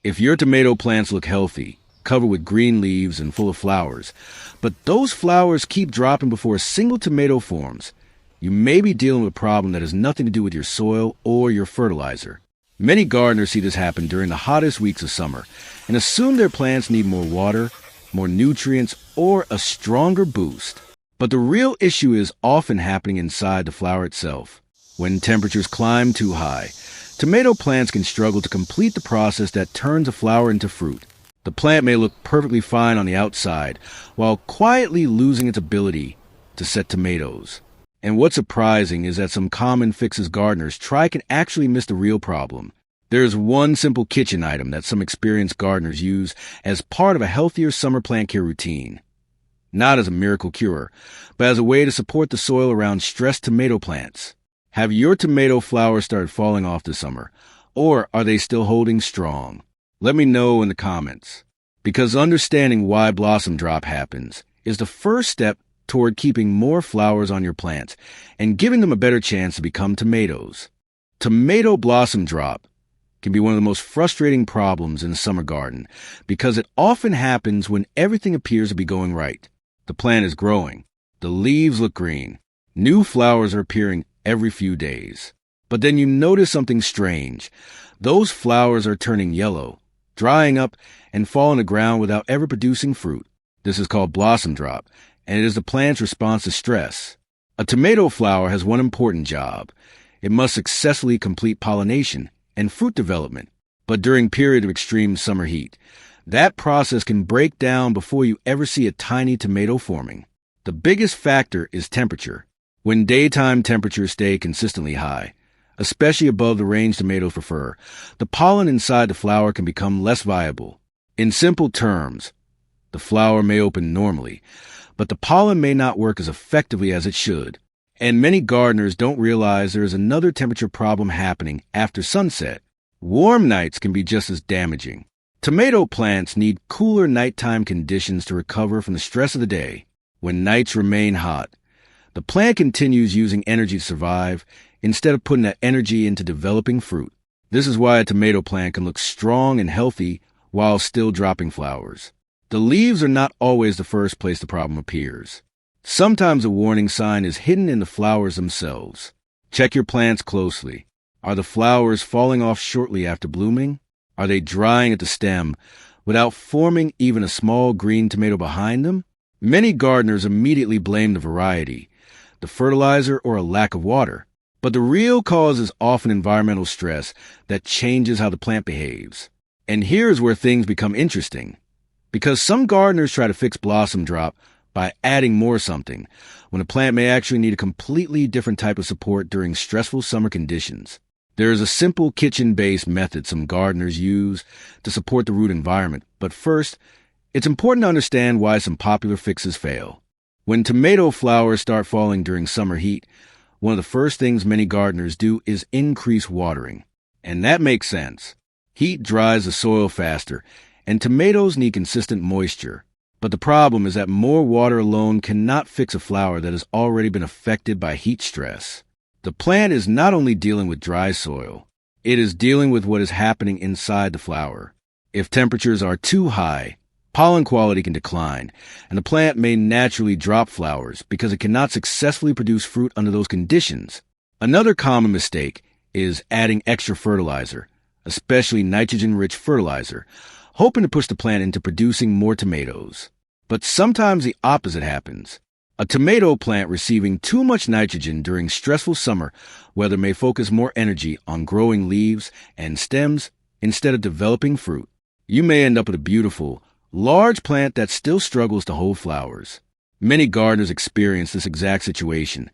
If your tomato plants look healthy, covered with green leaves and full of flowers, but those flowers keep dropping before a single tomato forms, you may be dealing with a problem that has nothing to do with your soil or your fertilizer. Many gardeners see this happen during the hottest weeks of summer and assume their plants need more water, more nutrients, or a stronger boost. But the real issue is often happening inside the flower itself. When temperatures climb too high, tomato plants can struggle to complete the process that turns a flower into fruit. The plant may look perfectly fine on the outside, while quietly losing its ability to set tomatoes. And what's surprising is that some common fixes gardeners try can actually miss the real problem. There's one simple kitchen item that some experienced gardeners use as part of a healthier summer plant care routine. Not as a miracle cure, but as a way to support the soil around stressed tomato plants. Have your tomato flowers started falling off this summer, or are they still holding strong? Let me know in the comments, because understanding why blossom drop happens is the first step toward keeping more flowers on your plants and giving them a better chance to become tomatoes. Tomato blossom drop can be one of the most frustrating problems in the summer garden because it often happens when everything appears to be going right. The plant is growing, the leaves look green, new flowers are appearing every few days. But then you notice something strange. Those flowers are turning yellow, drying up, and fall on the ground without ever producing fruit. This is called blossom drop, and it is the plant's response to stress. A tomato flower has one important job. It must successfully complete pollination and fruit development. But during periods of extreme summer heat, that process can break down before you ever see a tiny tomato forming. The biggest factor is temperature. When daytime temperatures stay consistently high, especially above the range tomatoes prefer, the pollen inside the flower can become less viable. In simple terms, the flower may open normally, but the pollen may not work as effectively as it should. And many gardeners don't realize there is another temperature problem happening after sunset. Warm nights can be just as damaging. Tomato plants need cooler nighttime conditions to recover from the stress of the day. When nights remain hot, the plant continues using energy to survive instead of putting that energy into developing fruit. This is why a tomato plant can look strong and healthy while still dropping flowers. The leaves are not always the first place the problem appears. Sometimes a warning sign is hidden in the flowers themselves. Check your plants closely. Are the flowers falling off shortly after blooming? Are they drying at the stem without forming even a small green tomato behind them? Many gardeners immediately blame the variety, the fertilizer, or a lack of water. But the real cause is often environmental stress that changes how the plant behaves. And here's where things become interesting. Because some gardeners try to fix blossom drop by adding more something, when a plant may actually need a completely different type of support during stressful summer conditions. There is a simple kitchen-based method some gardeners use to support the root environment, but first, it's important to understand why some popular fixes fail. When tomato flowers start falling during summer heat, one of the first things many gardeners do is increase watering. And that makes sense. Heat dries the soil faster, and tomatoes need consistent moisture. But the problem is that more water alone cannot fix a flower that has already been affected by heat stress. The plant is not only dealing with dry soil, it is dealing with what is happening inside the flower. If temperatures are too high, pollen quality can decline, and the plant may naturally drop flowers because it cannot successfully produce fruit under those conditions. Another common mistake is adding extra fertilizer, especially nitrogen-rich fertilizer, hoping to push the plant into producing more tomatoes. But sometimes the opposite happens. A tomato plant receiving too much nitrogen during stressful summer weather may focus more energy on growing leaves and stems instead of developing fruit. You may end up with a beautiful, large plant that still struggles to hold flowers. Many gardeners experience this exact situation.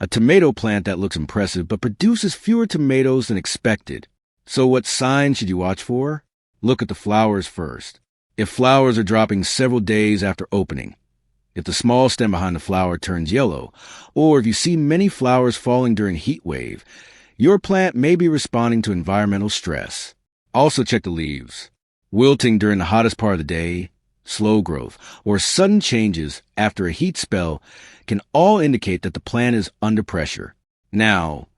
A tomato plant that looks impressive but produces fewer tomatoes than expected. So what signs should you watch for? Look at the flowers first. If flowers are dropping several days after opening, if the small stem behind the flower turns yellow, or if you see many flowers falling during a heat wave, your plant may be responding to environmental stress. Also check the leaves. Wilting during the hottest part of the day, slow growth, or sudden changes after a heat spell can all indicate that the plant is under pressure. Now,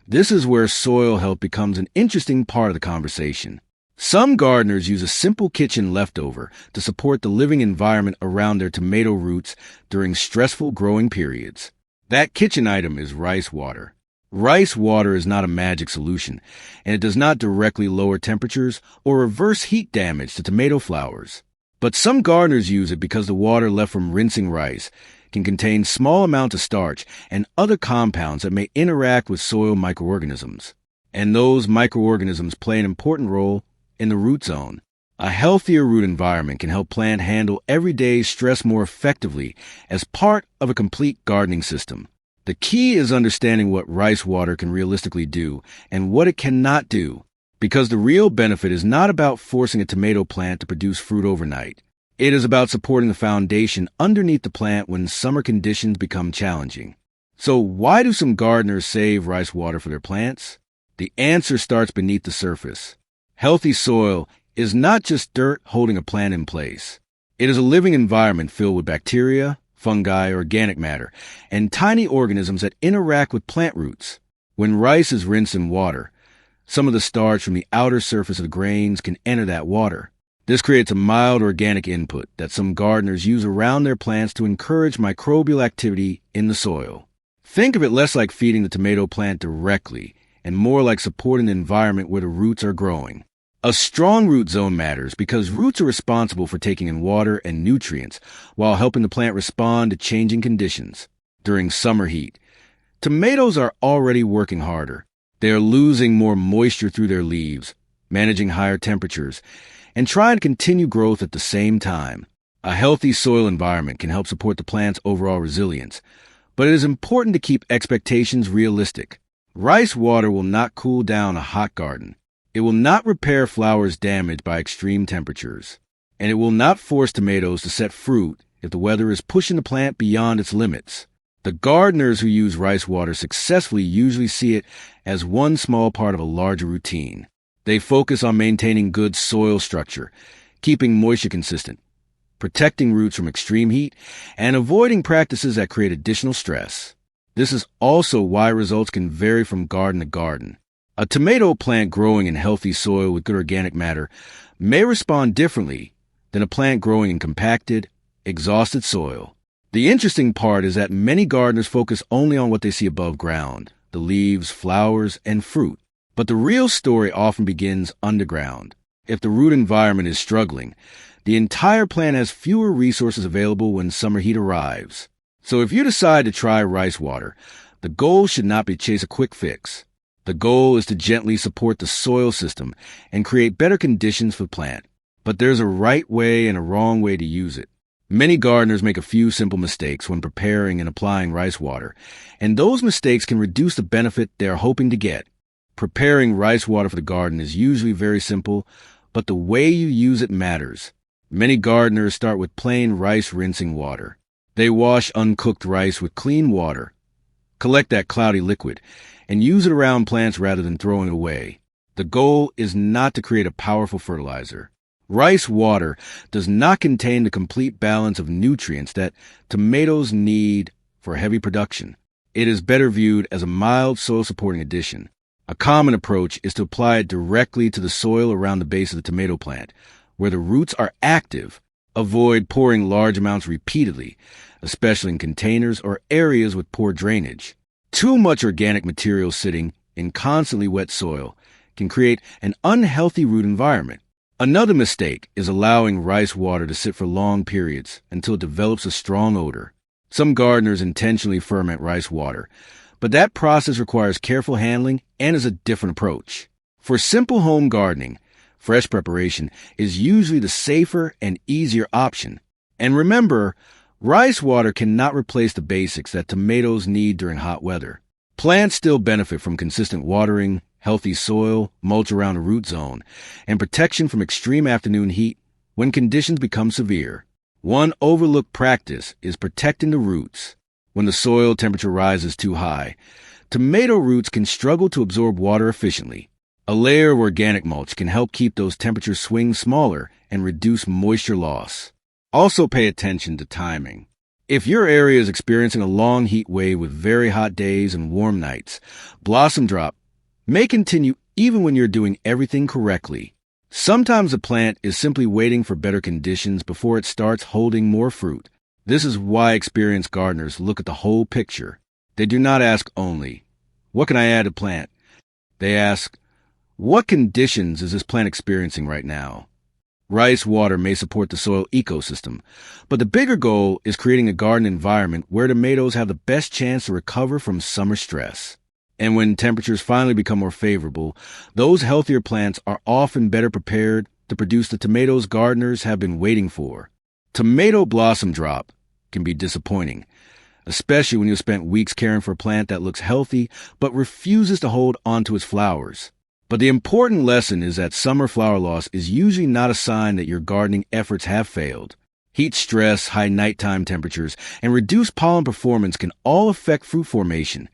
this is where soil health becomes an interesting part of the conversation. Some gardeners use a simple kitchen leftover to support the living environment around their tomato roots during stressful growing periods. That kitchen item is rice water. Rice water is not a magic solution, and it does not directly lower temperatures or reverse heat damage to tomato flowers. But some gardeners use it because the water left from rinsing rice can contain small amounts of starch and other compounds that may interact with soil microorganisms. And those microorganisms play an important role in the root zone. A healthier root environment can help plant handle everyday stress more effectively as part of a complete gardening system. The key is understanding what rice water can realistically do and what it cannot do, because the real benefit is not about forcing a tomato plant to produce fruit overnight. It is about supporting the foundation underneath the plant when summer conditions become challenging. So why do some gardeners save rice water for their plants? The answer starts beneath the surface. Healthy soil is not just dirt holding a plant in place. It is a living environment filled with bacteria, fungi, organic matter, and tiny organisms that interact with plant roots. When rice is rinsed in water, some of the starch from the outer surface of the grains can enter that water. This creates a mild organic input that some gardeners use around their plants to encourage microbial activity in the soil. Think of it less like feeding the tomato plant directly and more like supporting the environment where the roots are growing. A strong root zone matters because roots are responsible for taking in water and nutrients while helping the plant respond to changing conditions. During summer heat, tomatoes are already working harder. They are losing more moisture through their leaves, managing higher temperatures, and trying to continue growth at the same time. A healthy soil environment can help support the plant's overall resilience, but it is important to keep expectations realistic. Rice water will not cool down a hot garden. It will not repair flowers damaged by extreme temperatures, and it will not force tomatoes to set fruit if the weather is pushing the plant beyond its limits. The gardeners who use rice water successfully usually see it as one small part of a larger routine. They focus on maintaining good soil structure, keeping moisture consistent, protecting roots from extreme heat, and avoiding practices that create additional stress. This is also why results can vary from garden to garden. A tomato plant growing in healthy soil with good organic matter may respond differently than a plant growing in compacted, exhausted soil. The interesting part is that many gardeners focus only on what they see above ground, the leaves, flowers, and fruit. But the real story often begins underground. If the root environment is struggling, the entire plant has fewer resources available when summer heat arrives. So if you decide to try rice water, the goal should not be to chase a quick fix. The goal is to gently support the soil system and create better conditions for the plant. But there's a right way and a wrong way to use it. Many gardeners make a few simple mistakes when preparing and applying rice water, and those mistakes can reduce the benefit they are hoping to get. Preparing rice water for the garden is usually very simple, but the way you use it matters. Many gardeners start with plain rice rinsing water. They wash uncooked rice with clean water, collect that cloudy liquid, and use it around plants rather than throwing it away. The goal is not to create a powerful fertilizer. Rice water does not contain the complete balance of nutrients that tomatoes need for heavy production. It is better viewed as a mild soil-supporting addition. A common approach is to apply it directly to the soil around the base of the tomato plant, where the roots are active. Avoid pouring large amounts repeatedly, especially in containers or areas with poor drainage. Too much organic material sitting in constantly wet soil can create an unhealthy root environment. Another mistake is allowing rice water to sit for long periods until it develops a strong odor. Some gardeners intentionally ferment rice water, but that process requires careful handling and is a different approach. For simple home gardening, fresh preparation is usually the safer and easier option. And remember, rice water cannot replace the basics that tomatoes need during hot weather. Plants still benefit from consistent watering, healthy soil, mulch around the root zone, and protection from extreme afternoon heat when conditions become severe. One overlooked practice is protecting the roots. When the soil temperature rises too high, tomato roots can struggle to absorb water efficiently. A layer of organic mulch can help keep those temperature swings smaller and reduce moisture loss. Also pay attention to timing. If your area is experiencing a long heat wave with very hot days and warm nights, blossom drop may continue even when you're doing everything correctly. Sometimes a plant is simply waiting for better conditions before it starts holding more fruit. This is why experienced gardeners look at the whole picture. They do not ask only, "What can I add to plant?" They ask, "What conditions is this plant experiencing right now?" Rice water may support the soil ecosystem, but the bigger goal is creating a garden environment where tomatoes have the best chance to recover from summer stress. And when temperatures finally become more favorable, those healthier plants are often better prepared to produce the tomatoes gardeners have been waiting for. Tomato blossom drop can be disappointing, especially when you've spent weeks caring for a plant that looks healthy but refuses to hold onto its flowers. But the important lesson is that summer flower loss is usually not a sign that your gardening efforts have failed. Heat stress, high nighttime temperatures, and reduced pollen performance can all affect fruit formation,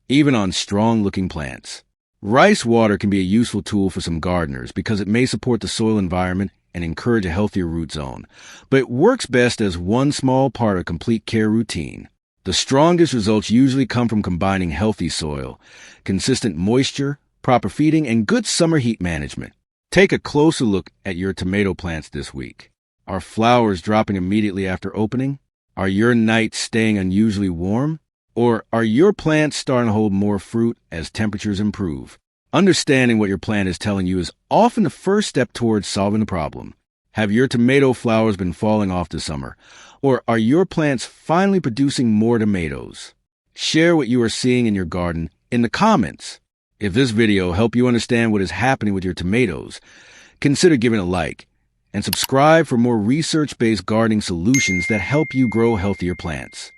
even on strong-looking plants. Rice water can be a useful tool for some gardeners because it may support the soil environment and encourage a healthier root zone, but it works best as one small part of a complete care routine. The strongest results usually come from combining healthy soil, consistent moisture, proper feeding, and good summer heat management. Take a closer look at your tomato plants this week. Are flowers dropping immediately after opening? Are your nights staying unusually warm? Or are your plants starting to hold more fruit as temperatures improve? Understanding what your plant is telling you is often the first step towards solving the problem. Have your tomato flowers been falling off this summer? Or are your plants finally producing more tomatoes? Share what you are seeing in your garden in the comments. If this video helped you understand what is happening with your tomatoes, consider giving a like and subscribe for more research-based gardening solutions that help you grow healthier plants.